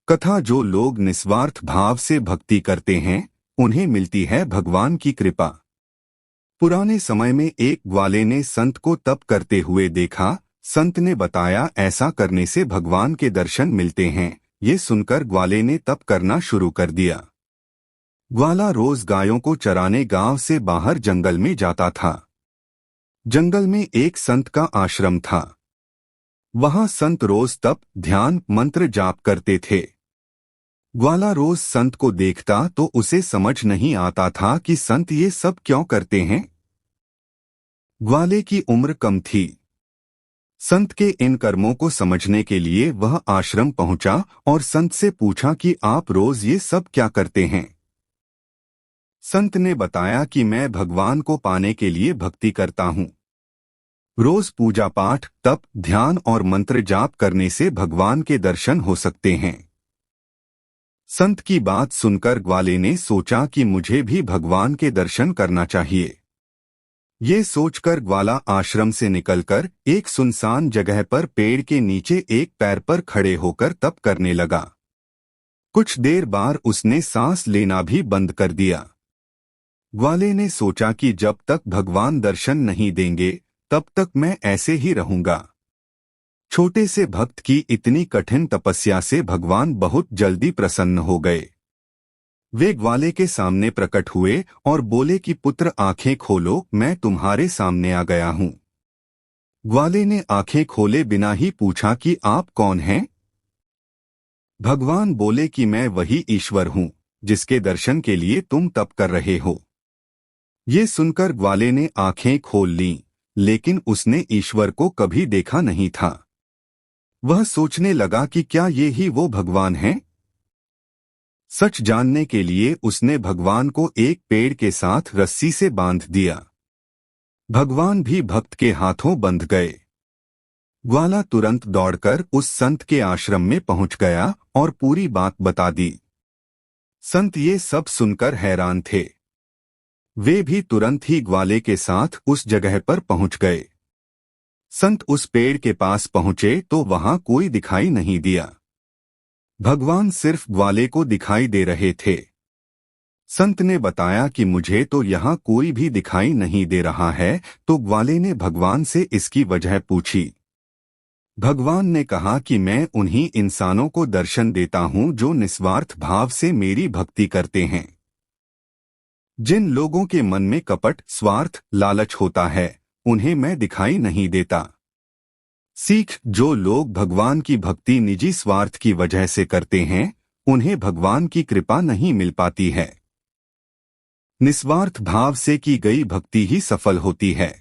कथा। जो लोग निस्वार्थ भाव से भक्ति करते हैं उन्हें मिलती है भगवान की कृपा। पुराने समय में एक ग्वाले ने संत को तप करते हुए देखा। संत ने बताया ऐसा करने से भगवान के दर्शन मिलते हैं। ये सुनकर ग्वाले ने तप करना शुरू कर दिया। ग्वाला रोज गायों को चराने गांव से बाहर जंगल में जाता था। जंगल में एक संत का आश्रम था। वहां संत रोज तप, ध्यान, मंत्र जाप करते थे। ग्वाला रोज संत को देखता तो उसे समझ नहीं आता था कि संत ये सब क्यों करते हैं। ग्वाले की उम्र कम थी। संत के इन कर्मों को समझने के लिए वह आश्रम पहुंचा और संत से पूछा कि आप रोज ये सब क्या करते हैं। संत ने बताया कि मैं भगवान को पाने के लिए भक्ति करता हूं। रोज पूजा पाठ, तप, ध्यान और मंत्र जाप करने से भगवान के दर्शन हो सकते हैं। संत की बात सुनकर ग्वाले ने सोचा कि मुझे भी भगवान के दर्शन करना चाहिए। ये सोचकर ग्वाला आश्रम से निकलकर एक सुनसान जगह पर पेड़ के नीचे एक पैर पर खड़े होकर तप करने लगा। कुछ देर बाद उसने सांस लेना भी बंद कर दिया। ग्वाले ने सोचा कि जब तक भगवान दर्शन नहीं देंगे तब तक मैं ऐसे ही रहूंगा। छोटे से भक्त की इतनी कठिन तपस्या से भगवान बहुत जल्दी प्रसन्न हो गए। वे ग्वाले के सामने प्रकट हुए और बोले कि पुत्र आंखें खोलो, मैं तुम्हारे सामने आ गया हूं। ग्वाले ने आंखें खोले बिना ही पूछा कि आप कौन हैं। भगवान बोले कि मैं वही ईश्वर हूं जिसके दर्शन के लिए तुम तप कर रहे हो। ये सुनकर ग्वाले ने आंखें खोल लीं, लेकिन उसने ईश्वर को कभी देखा नहीं था। वह सोचने लगा कि क्या ये ही वो भगवान हैं। सच जानने के लिए उसने भगवान को एक पेड़ के साथ रस्सी से बांध दिया। भगवान भी भक्त के हाथों बंध गए। ग्वाला तुरंत दौड़कर उस संत के आश्रम में पहुंच गया और पूरी बात बता दी। संत ये सब सुनकर हैरान थे। वे भी तुरंत ही ग्वाले के साथ उस जगह पर पहुंच गए। संत उस पेड़ के पास पहुंचे तो वहां कोई दिखाई नहीं दिया। भगवान सिर्फ ग्वाले को दिखाई दे रहे थे। संत ने बताया कि मुझे तो यहाँ कोई भी दिखाई नहीं दे रहा है। तो ग्वाले ने भगवान से इसकी वजह पूछी। भगवान ने कहा कि मैं उन्हीं इंसानों को दर्शन देता हूँ जो निस्वार्थ भाव से मेरी भक्ति करते हैं। जिन लोगों के मन में कपट, स्वार्थ, लालच होता है उन्हें मैं दिखाई नहीं देता। सीख, जो लोग भगवान की भक्ति निजी स्वार्थ की वजह से करते हैं उन्हें भगवान की कृपा नहीं मिल पाती है। निस्वार्थ भाव से की गई भक्ति ही सफल होती है।